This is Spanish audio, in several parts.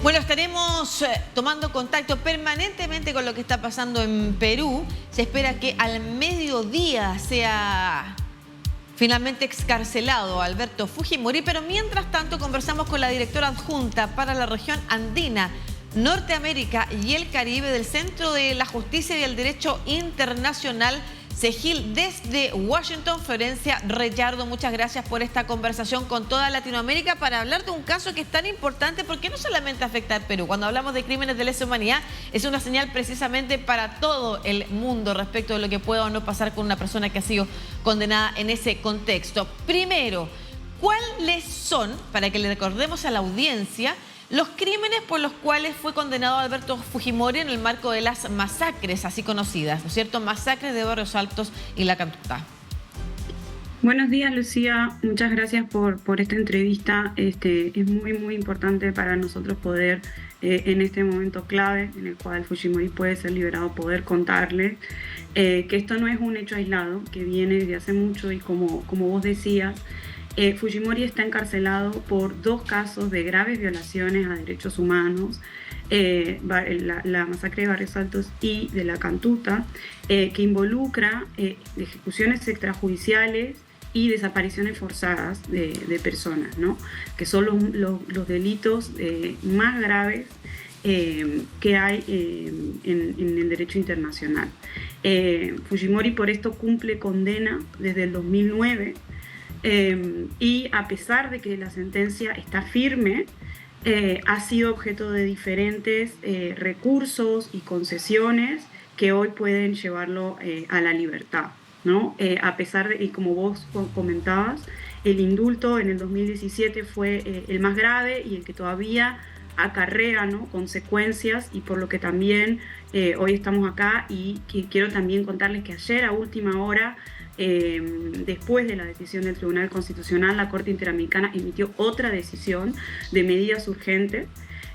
Bueno, estaremos tomando contacto permanentemente con lo que está pasando en Perú. Se espera que al mediodía sea finalmente excarcelado Alberto Fujimori, pero mientras tanto conversamos con la directora adjunta para la región andina, Norteamérica y el Caribe del Centro de la Justicia y el Derecho Internacional, CEGIL, desde Washington. Florencia Reyardo, muchas gracias por esta conversación con toda Latinoamérica para hablar de un caso que es tan importante porque no solamente afecta al Perú. Cuando hablamos de crímenes de lesa humanidad es una señal precisamente para todo el mundo respecto de lo que pueda o no pasar con una persona que ha sido condenada en ese contexto. Primero, ¿cuáles son, para que le recordemos a la audiencia, los crímenes por los cuales fue condenado Alberto Fujimori en el marco de las masacres así conocidas, ¿no es cierto? Masacres de Barrios Altos y La Cantuta. Buenos días, Lucía. Muchas gracias por esta entrevista. Es muy importante para nosotros poder, en este momento clave en el cual Fujimori puede ser liberado, poder contarle que esto no es un hecho aislado, que viene desde hace mucho y como vos decías, Fujimori está encarcelado por 2 casos de graves violaciones a derechos humanos, la masacre de Barrios Altos y de La Cantuta, que involucra ejecuciones extrajudiciales y desapariciones forzadas de personas, ¿no? Que son los delitos más graves que hay en el derecho internacional. Fujimori por esto cumple condena desde el 2009. Y a pesar de que la sentencia está firme, ha sido objeto de diferentes recursos y concesiones que hoy pueden llevarlo a la libertad, ¿no? A pesar de, y como vos comentabas, el indulto en el 2017 fue el más grave y el que todavía acarrea, ¿no?, consecuencias, y por lo que también hoy estamos acá. Y que quiero también contarles que ayer a última hora, después de la decisión del Tribunal Constitucional, la Corte Interamericana emitió otra decisión de medidas urgentes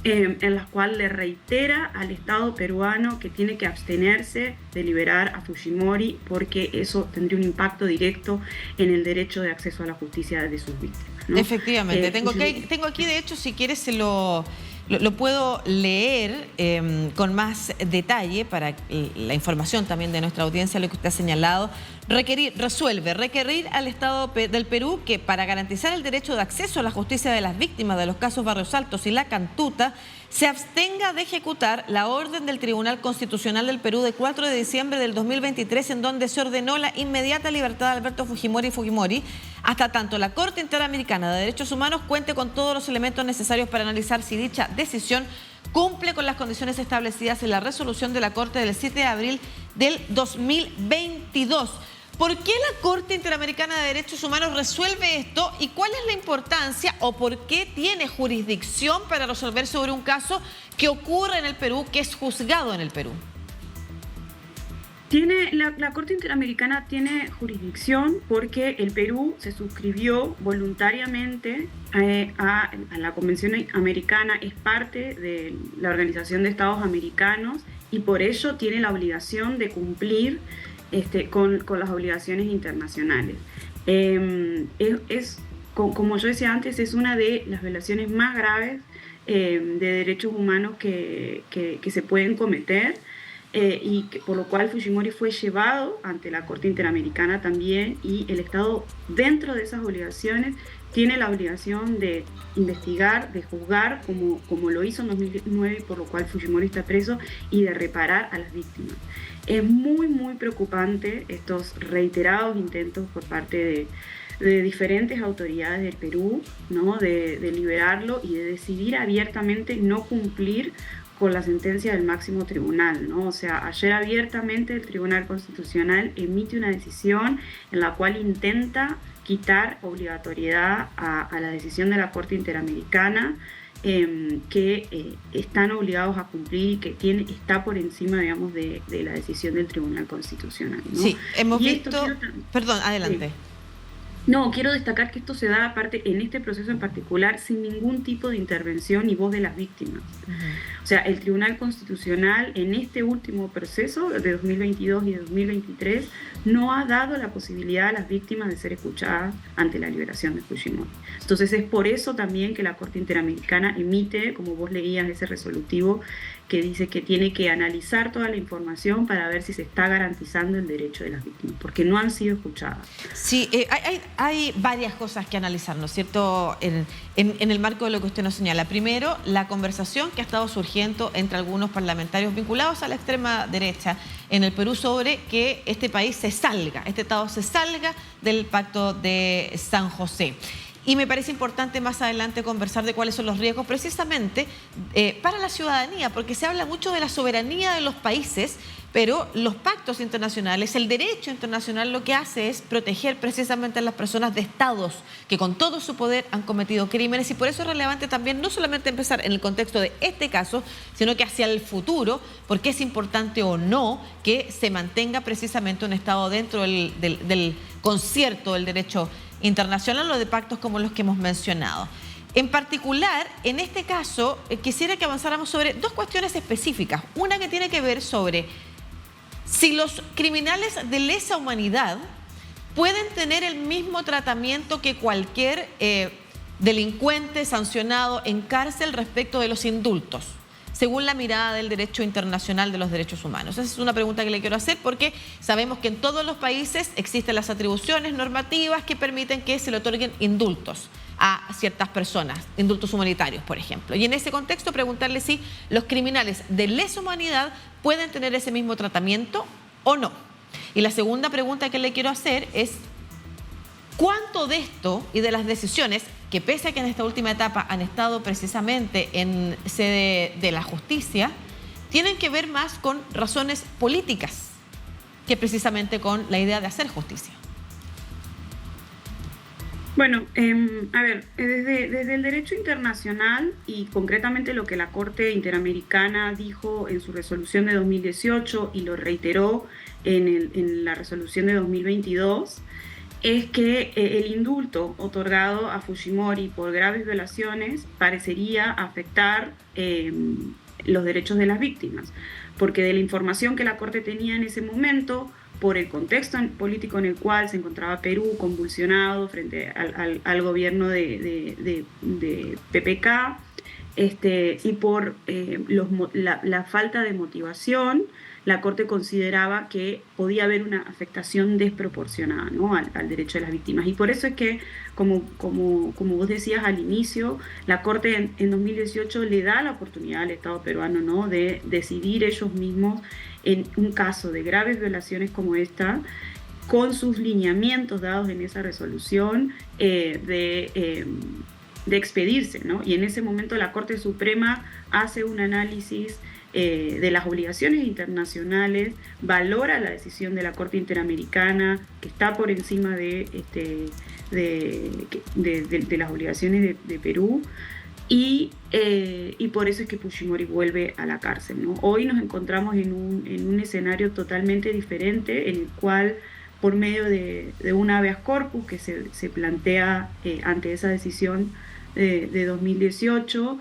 en las cuales le reitera al Estado peruano que tiene que abstenerse de liberar a Fujimori porque eso tendría un impacto directo en el derecho de acceso a la justicia de sus víctimas, ¿no? Efectivamente, tengo aquí de hecho, si quieres se lo puedo leer con más detalle para la información también de nuestra audiencia, lo que usted ha señalado. Requerir al Estado del Perú que, para garantizar el derecho de acceso a la justicia de las víctimas de los casos Barrios Altos y La Cantuta, se abstenga de ejecutar la orden del Tribunal Constitucional del Perú de 4 de diciembre del 2023, en donde se ordenó la inmediata libertad de Alberto Fujimori hasta tanto la Corte Interamericana de Derechos Humanos cuente con todos los elementos necesarios para analizar si dicha decisión cumple con las condiciones establecidas en la resolución de la Corte del 7 de abril del 2022. ¿Por qué la Corte Interamericana de Derechos Humanos resuelve esto y cuál es la importancia o por qué tiene jurisdicción para resolver sobre un caso que ocurre en el Perú, que es juzgado en el Perú? La Corte Interamericana tiene jurisdicción porque el Perú se suscribió voluntariamente a la Convención Americana, es parte de la Organización de Estados Americanos y por ello tiene la obligación de cumplir con las obligaciones internacionales. Como yo decía antes, es una de las violaciones más graves de derechos humanos que se pueden cometer. Por lo cual Fujimori fue llevado ante la Corte Interamericana también, y el Estado, dentro de esas obligaciones, tiene la obligación de investigar, de juzgar, como lo hizo en 2009, por lo cual Fujimori está preso, y de reparar a las víctimas. Es muy preocupante estos reiterados intentos por parte de diferentes autoridades del Perú, ¿no?, de liberarlo y de decidir abiertamente no cumplir con la sentencia del máximo tribunal, ¿no? O sea, ayer abiertamente el Tribunal Constitucional emite una decisión en la cual intenta quitar obligatoriedad a la decisión de la Corte Interamericana, que están obligados a cumplir y que está por encima, digamos, de la decisión del Tribunal Constitucional, ¿no? Sí, hemos visto... Perdón, adelante. No, quiero destacar que esto se da aparte en este proceso en particular sin ningún tipo de intervención y voz de las víctimas. O sea, el Tribunal Constitucional en este último proceso de 2022 y de 2023 no ha dado la posibilidad a las víctimas de ser escuchadas ante la liberación de Fujimori. Entonces es por eso también que la Corte Interamericana emite, como vos leías, ese resolutivo que dice que tiene que analizar toda la información para ver si se está garantizando el derecho de las víctimas, porque no han sido escuchadas. Sí, hay varias cosas que analizar, ¿no es cierto?, en el marco de lo que usted nos señala. Primero, la conversación que ha estado surgiendo entre algunos parlamentarios vinculados a la extrema derecha en el Perú sobre que este país se salga, este Estado se salga del Pacto de San José. Y me parece importante más adelante conversar de cuáles son los riesgos precisamente para la ciudadanía, porque se habla mucho de la soberanía de los países, pero los pactos internacionales, el derecho internacional lo que hace es proteger precisamente a las personas de estados que con todo su poder han cometido crímenes, y por eso es relevante también no solamente empezar en el contexto de este caso, sino que hacia el futuro, porque es importante o no que se mantenga precisamente un estado dentro del concierto del derecho internacional o de pactos como los que hemos mencionado. En particular, en este caso, quisiera que avanzáramos sobre dos cuestiones específicas. Una que tiene que ver sobre si los criminales de lesa humanidad pueden tener el mismo tratamiento que cualquier delincuente sancionado en cárcel respecto de los indultos, según la mirada del derecho internacional de los derechos humanos. Esa es una pregunta que le quiero hacer porque sabemos que en todos los países existen las atribuciones normativas que permiten que se le otorguen indultos a ciertas personas, indultos humanitarios, por ejemplo. Y en ese contexto preguntarle si los criminales de lesa humanidad pueden tener ese mismo tratamiento o no. Y la segunda pregunta que le quiero hacer es ¿cuánto de esto y de las decisiones que, pese a que en esta última etapa han estado precisamente en sede de la justicia, tienen que ver más con razones políticas que precisamente con la idea de hacer justicia? Bueno, a ver, desde el derecho internacional y concretamente lo que la Corte Interamericana dijo en su resolución de 2018 y lo reiteró en la resolución de 2022, es que el indulto otorgado a Fujimori por graves violaciones parecería afectar los derechos de las víctimas, porque de la información que la Corte tenía en ese momento, por el contexto político en el cual se encontraba Perú convulsionado frente al gobierno de PPK, y por la falta de motivación, la Corte consideraba que podía haber una afectación desproporcionada, ¿no?, al derecho de las víctimas. Y por eso es que, como vos decías al inicio, la Corte en 2018 le da la oportunidad al Estado peruano, ¿no?, de decidir ellos mismos en un caso de graves violaciones como esta, con sus lineamientos dados en esa resolución, de expedirse, ¿no? Y en ese momento la Corte Suprema hace un análisis de las obligaciones internacionales, valora la decisión de la Corte Interamericana, que está por encima de las obligaciones de Perú, y por eso es que Fujimori vuelve a la cárcel, ¿no? Hoy nos encontramos en un escenario totalmente diferente, en el cual, por medio de un habeas corpus que se plantea ante esa decisión de 2018,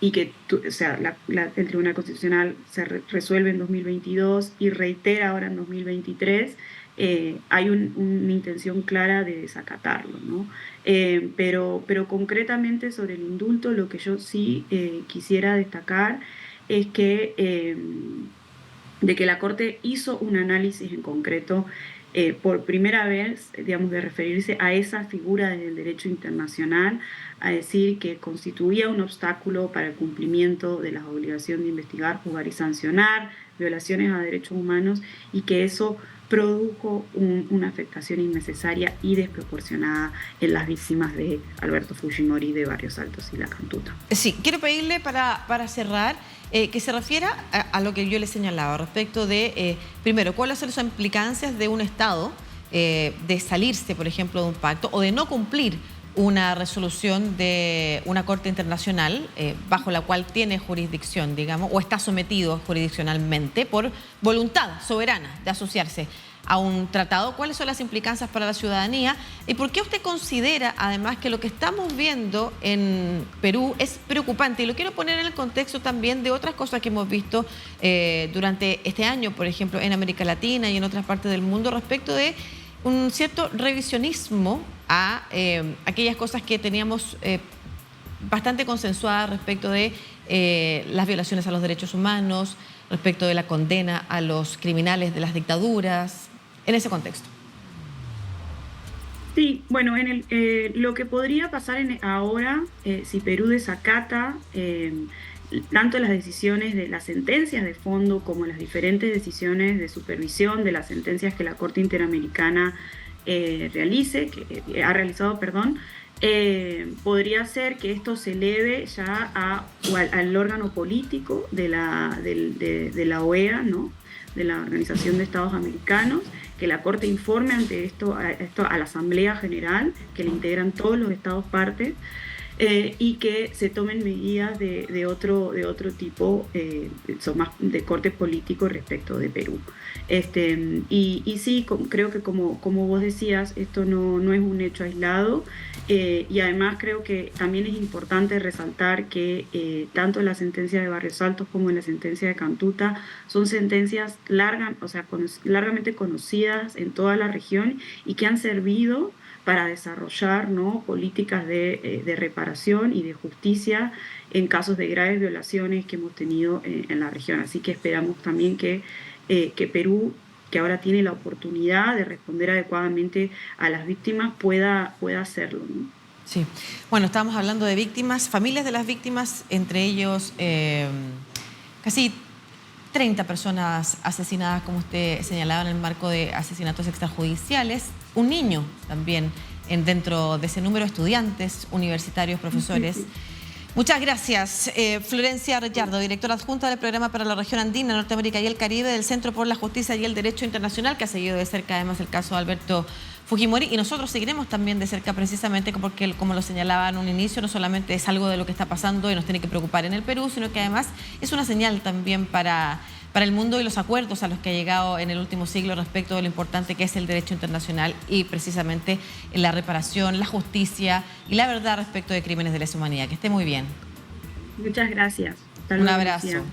y que el Tribunal Constitucional se resuelve en 2022 y reitera ahora en 2023, hay una intención clara de desacatarlo, ¿no? Pero concretamente sobre el indulto, lo que yo sí quisiera destacar es que de que la Corte hizo un análisis en concreto por primera vez, digamos, de referirse a esa figura del derecho internacional, a decir que constituía un obstáculo para el cumplimiento de la obligación de investigar, juzgar y sancionar violaciones a derechos humanos, y que eso produjo una afectación innecesaria y desproporcionada en las víctimas de Alberto Fujimori, de Barrios Altos y La Cantuta. Sí, quiero pedirle para cerrar que se refiera a lo que yo le señalaba respecto de, primero, cuáles son las implicancias de un Estado de salirse, por ejemplo, de un pacto o de no cumplir una resolución de una Corte Internacional bajo la cual tiene jurisdicción, digamos, o está sometido jurisdiccionalmente por voluntad soberana de asociarse a un tratado, cuáles son las implicancias para la ciudadanía y por qué usted considera además que lo que estamos viendo en Perú es preocupante. Y lo quiero poner en el contexto también de otras cosas que hemos visto durante este año, por ejemplo, en América Latina y en otras partes del mundo respecto de un cierto revisionismo a aquellas cosas que teníamos bastante consensuadas respecto de las violaciones a los derechos humanos, respecto de la condena a los criminales de las dictaduras, en ese contexto. Sí, bueno, lo que podría pasar ahora, si Perú desacata tanto las decisiones de las sentencias de fondo como las diferentes decisiones de supervisión de las sentencias que la Corte Interamericana ha realizado, podría ser que esto se eleve ya al órgano político de la OEA, ¿no? De la Organización de Estados Americanos, que la Corte informe ante esto a la Asamblea General, que le integran todos los estados partes, y que se tomen medidas de otro tipo, son más de corte político respecto de Perú. Y sí, creo que como vos decías, esto no es un hecho aislado, y además creo que también es importante resaltar que tanto la sentencia de Barrios Altos como la sentencia de Cantuta son sentencias largamente conocidas en toda la región y que han servido para desarrollar, ¿no?, políticas de reparación y de justicia en casos de graves violaciones que hemos tenido en la región. Así que esperamos también que Perú, que ahora tiene la oportunidad de responder adecuadamente a las víctimas, pueda hacerlo, ¿no? Sí. Bueno, estábamos hablando de víctimas, familias de las víctimas, entre ellos casi 30 personas asesinadas, como usted señalaba, en el marco de asesinatos extrajudiciales. Un niño también dentro de ese número, estudiantes, universitarios, profesores. Muchas gracias. Florencia Reyardo, directora adjunta del Programa para la Región Andina, Norteamérica y el Caribe del Centro por la Justicia y el Derecho Internacional, que ha seguido de cerca además el caso de Alberto Fujimori, y nosotros seguiremos también de cerca precisamente porque, como lo señalaba en un inicio, no solamente es algo de lo que está pasando y nos tiene que preocupar en el Perú, sino que además es una señal también para el mundo y los acuerdos a los que ha llegado en el último siglo respecto de lo importante que es el derecho internacional y precisamente la reparación, la justicia y la verdad respecto de crímenes de lesa humanidad. Que esté muy bien. Muchas gracias. Un abrazo.